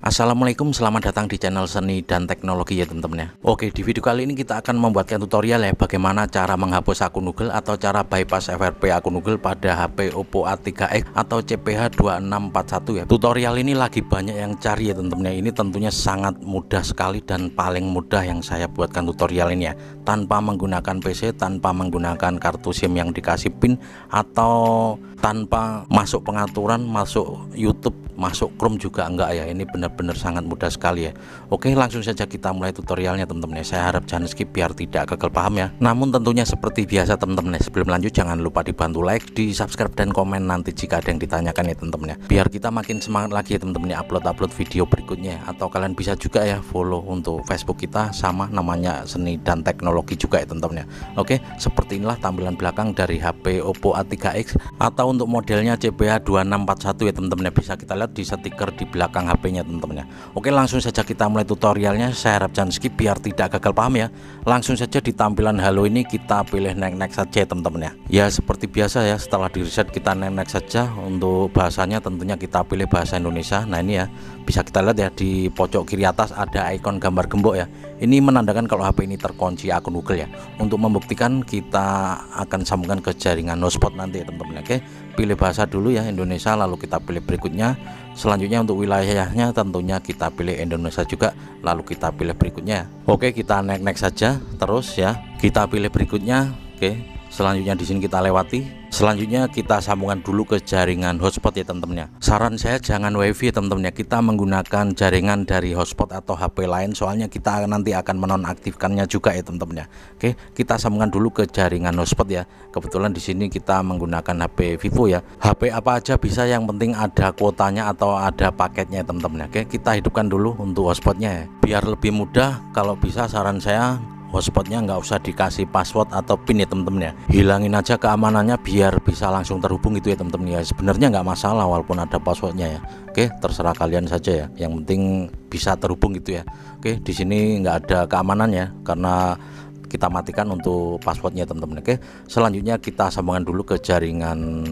Assalamualaikum, selamat datang di channel Seni dan Teknologi ya teman-teman ya. Oke, di video kali ini kita akan membuatkan tutorial ya bagaimana cara menghapus akun Google atau cara bypass FRP akun Google pada HP Oppo A3X atau CPH2641 ya. Tutorial ini lagi banyak yang cari ya teman-teman ya. Ini tentunya sangat mudah sekali dan paling mudah yang saya buatkan tutorial ini ya. Tanpa menggunakan PC, tanpa menggunakan kartu SIM yang dikasih PIN, atau tanpa masuk pengaturan, masuk YouTube, masuk Chrome juga enggak ya. Ini benar-benar sangat mudah sekali ya. Oke, langsung saja kita mulai tutorialnya teman-teman ya. Saya harap jangan skip biar tidak gagal paham ya. Namun tentunya seperti biasa teman-teman ya, sebelum lanjut jangan lupa dibantu like, di subscribe dan komen nanti jika ada yang ditanyakan ya teman-teman ya. Biar kita makin semangat lagi ya teman-teman ya, upload video berikutnya. Atau kalian bisa juga ya follow untuk Facebook kita, sama namanya Seni dan Teknologi juga ya teman-teman ya. Oke, seperti inilah tampilan belakang dari HP Oppo A3X, atau untuk modelnya CPH2641 ya teman-teman ya. Bisa kita lihat di stiker di belakang HP-nya teman-teman ya. Oke, langsung saja kita mulai tutorialnya. Saya harap jangan skip biar tidak gagal paham ya. Langsung saja di tampilan halo ini kita pilih next saja ya teman-teman ya. Ya seperti biasa ya, setelah di reset kita next saja. Untuk bahasanya tentunya kita pilih bahasa Indonesia. Nah ini ya, bisa kita lihat ya di pojok kiri atas ada ikon gambar gembok ya. Ini menandakan kalau HP ini terkunci akun Google ya. Untuk membuktikan kita akan sambungkan ke jaringan hotspot nanti ya teman-teman. Oke, pilih bahasa dulu ya Indonesia, lalu kita pilih berikutnya. Selanjutnya untuk wilayahnya tentunya kita pilih Indonesia juga, lalu kita pilih berikutnya. Oke, kita next saja terus ya. Kita pilih berikutnya. Oke, selanjutnya di sini kita lewati. Selanjutnya kita sambungkan dulu ke jaringan hotspot ya teman-teman ya. Saran saya jangan WiFi ya teman-teman ya. Kita menggunakan jaringan dari hotspot atau HP lain, soalnya kita nanti akan menonaktifkannya juga ya teman-teman ya. Oke, kita sambungkan dulu ke jaringan hotspot ya. Kebetulan di sini kita menggunakan HP Vivo ya. HP apa aja bisa, yang penting ada kuotanya atau ada paketnya ya teman-teman ya. Oke, kita hidupkan dulu untuk hotspotnya ya. Biar lebih mudah, kalau bisa saran saya hotspotnya nggak usah dikasih password atau PIN ya teman-teman ya. Hilangin aja keamanannya biar bisa langsung terhubung gitu ya teman-teman ya. Sebenarnya nggak masalah walaupun ada passwordnya ya. Oke, terserah kalian saja ya. Yang penting bisa terhubung gitu ya. Oke, di sini nggak ada keamanannya karena kita matikan untuk passwordnya teman-teman. Oke, selanjutnya kita sambungkan dulu ke jaringan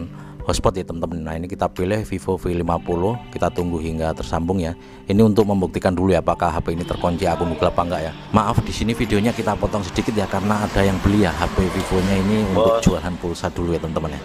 hotspot ya teman-teman. Nah ini kita pilih Vivo V50, kita tunggu hingga tersambung ya. Ini untuk membuktikan dulu ya apakah HP ini terkunci akun Google apa enggak ya. Maaf di sini videonya kita potong sedikit ya karena ada yang beli ya HP Vivonya ini untuk jualan pulsa dulu ya teman-teman ya.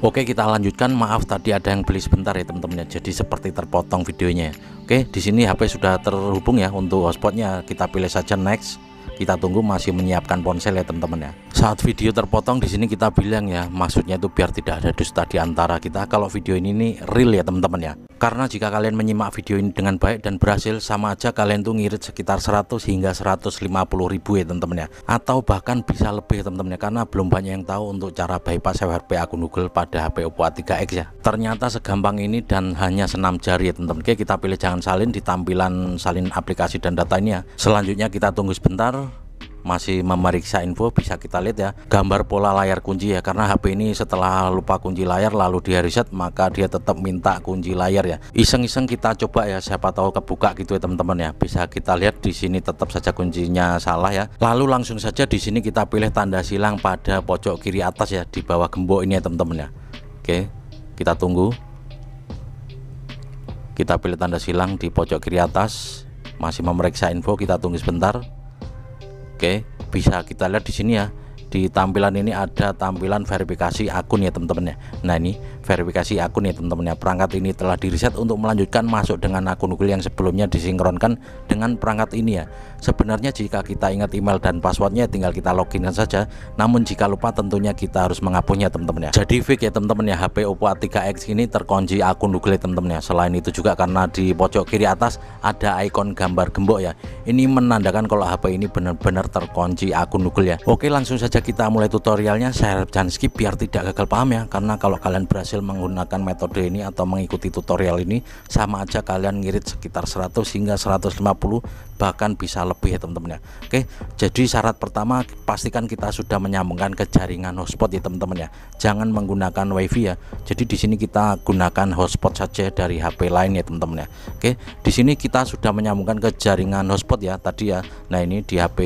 Oke, kita lanjutkan. Maaf tadi ada yang beli sebentar ya teman-teman ya. Jadi seperti terpotong videonya. Oke, di sini HP sudah terhubung ya untuk hotspotnya. Kita pilih saja next. Kita tunggu masih menyiapkan ponsel ya teman-teman ya. Saat video terpotong di sini kita bilang ya, maksudnya itu biar tidak ada dusta di antara kita kalau video ini real ya teman-teman ya. Karena jika kalian menyimak video ini dengan baik dan berhasil, sama aja kalian tuh ngirit sekitar 100 hingga 150 ribu ya teman-teman ya. Atau bahkan bisa lebih ya teman-teman ya, karena belum banyak yang tahu untuk cara bypass FRP akun Google pada HP Oppo A3X ya. Ternyata segampang ini dan hanya senam jari ya teman-teman. Oke, kita pilih jangan salin di tampilan salin aplikasi dan data ini ya. Selanjutnya kita tunggu sebentar. Masih memeriksa info, bisa kita lihat ya gambar pola layar kunci ya, karena HP ini setelah lupa kunci layar lalu dia reset maka dia tetap minta kunci layar ya. Iseng-iseng kita coba ya, siapa tahu kebuka gitu ya teman-teman ya. Bisa kita lihat di sini tetap saja kuncinya salah ya. Lalu langsung saja di sini kita pilih tanda silang pada pojok kiri atas ya, di bawah gembok ini ya teman-teman ya. Oke, kita tunggu. Kita pilih tanda silang di pojok kiri atas, masih memeriksa info, kita tunggu sebentar. Oke, bisa kita lihat di sini ya. Di tampilan ini ada tampilan verifikasi akun ya teman-teman ya. Nah ini verifikasi akun ya teman-teman ya. Perangkat ini telah di reset untuk melanjutkan masuk dengan akun Google yang sebelumnya disinkronkan dengan perangkat ini ya. Sebenarnya jika kita ingat email dan passwordnya tinggal kita login saja. Namun jika lupa tentunya kita harus menghapusnya teman-teman ya. Jadi fix ya teman-teman ya, HP Oppo A3X ini terkunci akun Google ya teman-teman ya. Selain itu juga karena di pojok kiri atas ada ikon gambar gembok ya. Ini menandakan kalau HP ini benar-benar terkunci akun Google ya. Oke, langsung saja kita mulai tutorialnya. Saya harap jangan skip biar tidak gagal paham ya, karena kalau kalian berhasil menggunakan metode ini atau mengikuti tutorial ini, sama aja kalian ngirit sekitar 100 hingga 150 bahkan bisa lebih ya teman-teman ya. Oke, jadi syarat pertama pastikan kita sudah menyambungkan ke jaringan hotspot ya teman-teman ya. Jangan menggunakan WiFi ya. Jadi di sini kita gunakan hotspot saja dari HP lain ya teman-teman ya. Oke, di sini kita sudah menyambungkan ke jaringan hotspot ya tadi ya. Nah ini di HP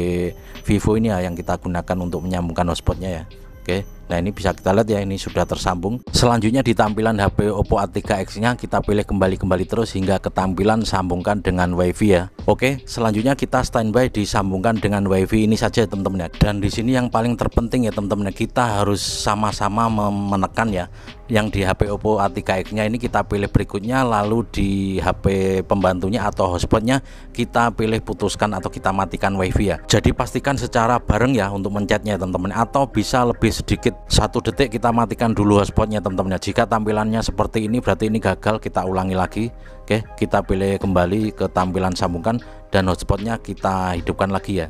Vivo ini ya yang kita gunakan untuk menyambungkan hotspotnya ya. Oke, Nah ini bisa kita lihat ya, ini sudah tersambung. Selanjutnya di tampilan HP Oppo A3X nya kita pilih kembali terus hingga ke tampilan sambungkan dengan WiFi ya. Oke, selanjutnya kita standby disambungkan dengan WiFi ini saja teman-teman ya. Dan di sini yang paling terpenting ya teman-teman, kita harus sama-sama menekan ya. Yang di HP Oppo A3X nya ini kita pilih berikutnya, lalu di HP pembantunya atau hotspotnya kita pilih putuskan atau kita matikan WiFi ya. Jadi pastikan secara bareng ya untuk mencetnya teman-teman, atau bisa lebih sedikit 1 detik kita matikan dulu hotspotnya teman-teman ya. Jika tampilannya seperti ini berarti ini gagal, kita ulangi lagi. Oke, kita pilih kembali ke tampilan sambungkan dan hotspotnya kita hidupkan lagi ya.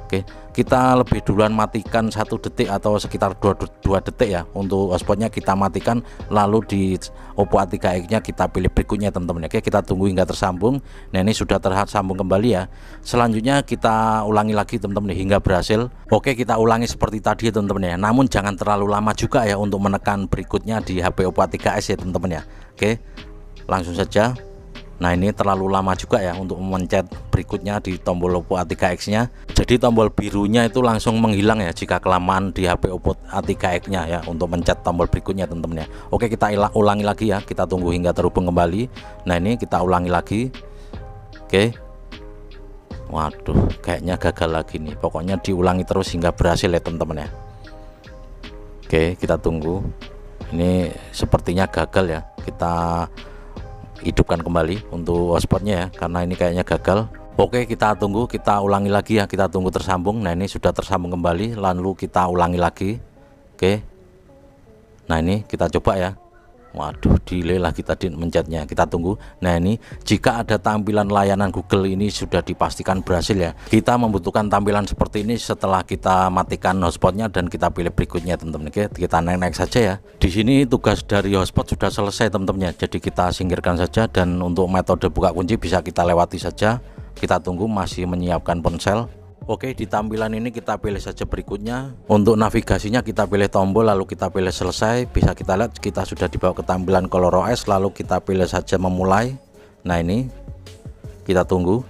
Oke, kita lebih duluan matikan 1 detik atau sekitar 2 detik ya untuk hotspotnya kita matikan, lalu di Oppo A3X nya kita pilih berikutnya teman-teman. Oke, kita tunggu hingga tersambung. Nah ini sudah tersambung kembali ya. Selanjutnya kita ulangi lagi teman-teman hingga berhasil. Oke, kita ulangi seperti tadi ya teman-teman ya, namun jangan terlalu lama juga ya untuk menekan berikutnya di HP Oppo A3X ya teman-teman ya. Oke, langsung saja. Nah ini terlalu lama juga ya untuk mencet berikutnya di tombol Oppo A3X nya. Jadi tombol birunya itu langsung menghilang ya jika kelamaan di HP Oppo A3X nya ya untuk mencet tombol berikutnya teman-teman ya. Oke, kita ulangi lagi ya, kita tunggu hingga terhubung kembali. Nah ini kita ulangi lagi. Oke, waduh kayaknya gagal lagi nih. Pokoknya diulangi terus hingga berhasil ya teman-teman ya. Oke, kita tunggu. Ini sepertinya gagal ya, kita hidupkan kembali untuk hotspotnya ya, karena ini kayaknya gagal. Oke, kita tunggu, kita ulangi lagi ya, kita tunggu tersambung. Nah ini sudah tersambung kembali, lalu kita ulangi lagi. Oke, nah ini kita coba ya. Waduh, delay lagi tadi mencetnya, kita tunggu. Nah ini jika ada tampilan layanan Google ini sudah dipastikan berhasil ya. Kita membutuhkan tampilan seperti ini setelah kita matikan hotspotnya dan kita pilih berikutnya teman-teman. Oke, kita naik saja ya. Di sini tugas dari hotspot sudah selesai teman-teman ya, jadi kita singkirkan saja, dan untuk metode buka kunci bisa kita lewati saja. Kita tunggu masih menyiapkan ponsel. Oke, di tampilan ini kita pilih saja berikutnya. Untuk navigasinya kita pilih tombol lalu kita pilih selesai. Bisa kita lihat kita sudah dibawa ke tampilan ColorOS, lalu kita pilih saja memulai. Nah ini kita tunggu.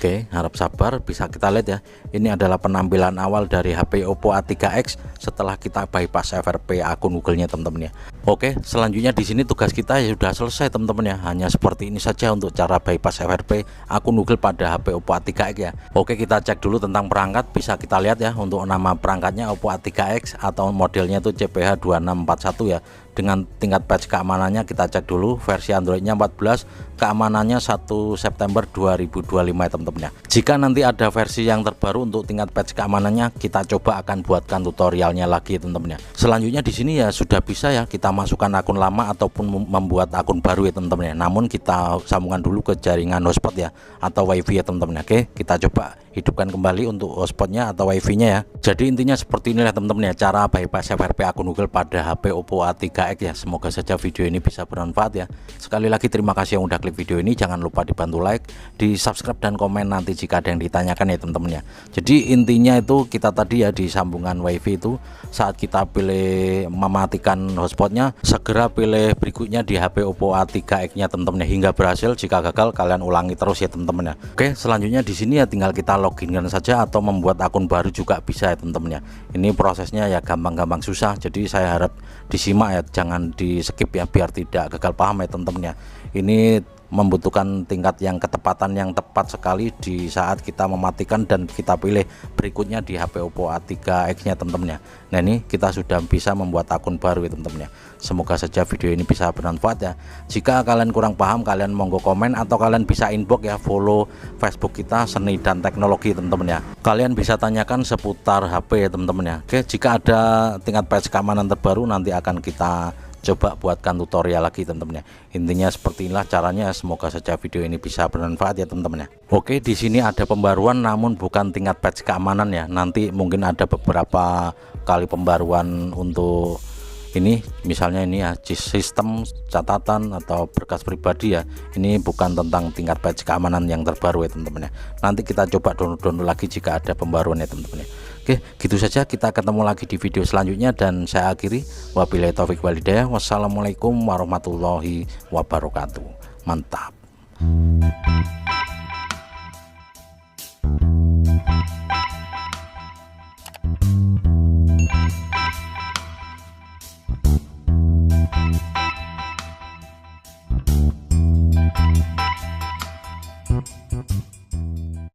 Oke, harap sabar. Bisa kita lihat ya, ini adalah penampilan awal dari HP Oppo A3X setelah kita bypass FRP akun Google-nya teman-teman ya. Oke, selanjutnya di sini tugas kita ya sudah selesai teman-teman ya. Hanya seperti ini saja untuk cara bypass FRP akun Google pada HP Oppo A3X ya. Oke, kita cek dulu tentang perangkat. Bisa kita lihat ya, untuk nama perangkatnya Oppo A3X atau modelnya itu CPH2641 ya. Dengan tingkat patch keamanannya kita cek dulu, versi Androidnya 14, keamanannya 1 September 2025 ya teman-teman ya. Jika nanti ada versi yang terbaru untuk tingkat patch keamanannya, kita coba akan buatkan tutorialnya lagi teman-teman ya. Selanjutnya di sini ya sudah bisa ya kita masukkan akun lama ataupun membuat akun baru ya teman-teman ya. Namun kita sambungkan dulu ke jaringan hotspot ya atau WiFi ya teman-teman ya. Oke, kita coba hidupkan kembali untuk hotspotnya atau WiFi-nya ya. Jadi intinya seperti inilah teman-teman ya, cara bypass FRP akun Google pada HP Oppo A3X ya. Semoga saja video ini bisa bermanfaat ya. Sekali lagi terima kasih yang udah klik video ini. Jangan lupa dibantu like, di subscribe dan komen nanti jika ada yang ditanyakan ya teman-teman ya. Jadi intinya itu kita tadi ya di sambungan WiFi itu saat kita pilih mematikan hotspotnya, segera pilih berikutnya di HP Oppo A3X nya teman-teman ya hingga berhasil. Jika gagal kalian ulangi terus ya teman-teman ya. Oke, selanjutnya di sini ya tinggal kita loginkan saja atau membuat akun baru juga bisa ya teman-teman ya. Ini prosesnya ya gampang-gampang susah, jadi saya harap disimak ya, jangan di skip ya biar tidak gagal paham ya teman-teman ya. Ini membutuhkan tingkat yang ketepatan yang tepat sekali di saat kita mematikan dan kita pilih berikutnya di HP Oppo A3X nya teman-teman ya. Nah ini kita sudah bisa membuat akun baru ya teman-teman ya. Semoga saja video ini bisa bermanfaat ya. Jika kalian kurang paham kalian monggo komen atau kalian bisa inbox ya, follow Facebook kita Seni dan Teknologi teman-teman ya. Kalian bisa tanyakan seputar HP ya teman-teman ya. Oke, jika ada tingkat patch keamanan terbaru nanti akan kita coba buatkan tutorial lagi teman-teman ya. Intinya seperti inilah caranya. Semoga saja video ini bisa bermanfaat ya teman-teman ya. Oke, di sini ada pembaruan namun bukan tingkat patch keamanan ya. Nanti mungkin ada beberapa kali pembaruan untuk ini, misalnya ini ya sistem catatan atau berkas pribadi ya. Ini bukan tentang tingkat patch keamanan yang terbaru ya teman-teman ya. Nanti kita coba download lagi jika ada pembaruan ya teman-teman ya. Oke, gitu saja, kita ketemu lagi di video selanjutnya dan saya akhiri wabillahi taufik wal hidayah. Wassalamualaikum warahmatullahi wabarakatuh. Mantap.